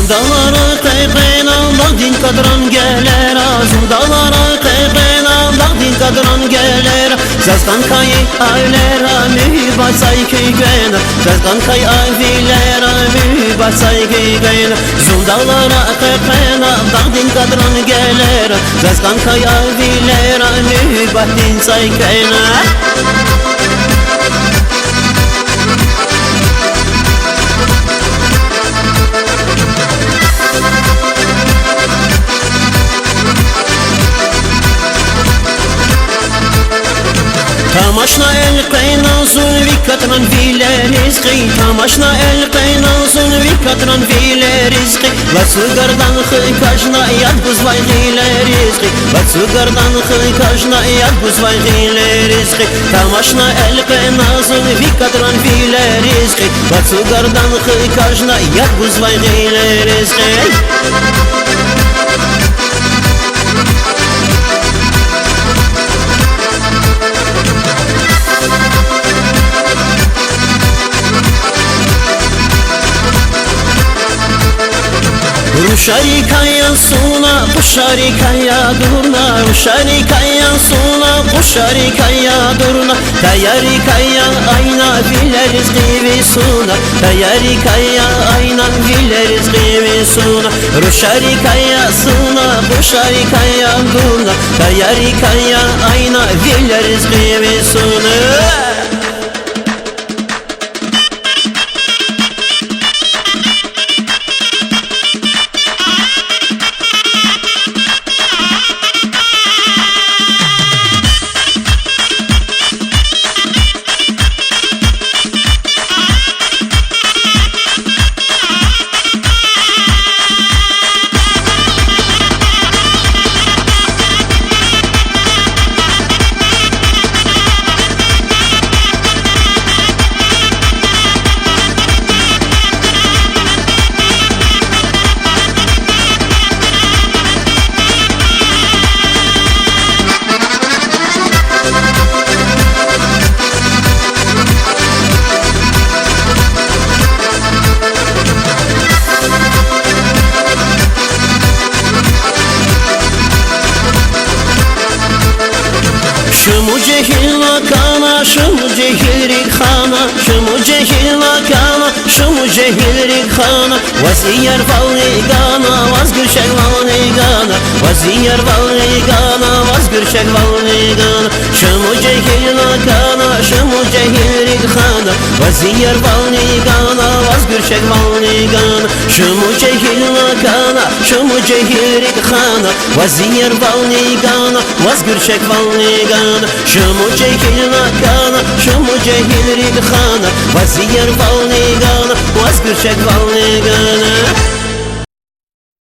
Zundalara kayqayna dağdin kadran geler. Zundalara kayqayna dağdin kadran geler. Zazgan kayı avlera mühibasay köygayna. Zazgan kayı avlera mühibasay köygayna. Zundalara kayqayna dağdin kadran geler. Zazgan kayı avlera mühibasay köygayna. Tamaşna el qaynazun vikatran vile rizqi. Tamaşna el qaynazun vikatran vile rizqi. Vatsu gardan khikajna yad buzvay gile rizqi. Vatsu gardan khikajna yad buzvay gile rizqi. Tamaşna el qaynazun vikatran vile rizqi. Vatsu gardan khikajna yad buzvay gile rizqi. Ruşarikaya suna, kuşarikaya durna. Ruşarikaya suna, kuşarikaya durna. Tayarikaya ayna bileriz gibi suna. Tayarikaya ayna bileriz gibi suna. Ruşarikaya suna, kuşarikaya durna. Tayarikaya ayna bileriz gibi suna. Şumu cehilla kana, şumu cehilrik khana. Şumu cehilla kana, şumu cehilrik khana. Vaziyar valni gana, vazgürşek valni gana. Vaziyar valni gana, vazgürşek valni gana. Şumu cehilla kana, şumu cehilrik khana. Vaziyar valni gana, vazgürşek valni gana. Şumu cehilla kana, şumu cehilrik khana. Vaziyar valni gana, vazgürşek valni gana. Şumu cehilna kana, şumu cehilrik khana. Vaziyar valni gana, vazgürşek valni gana.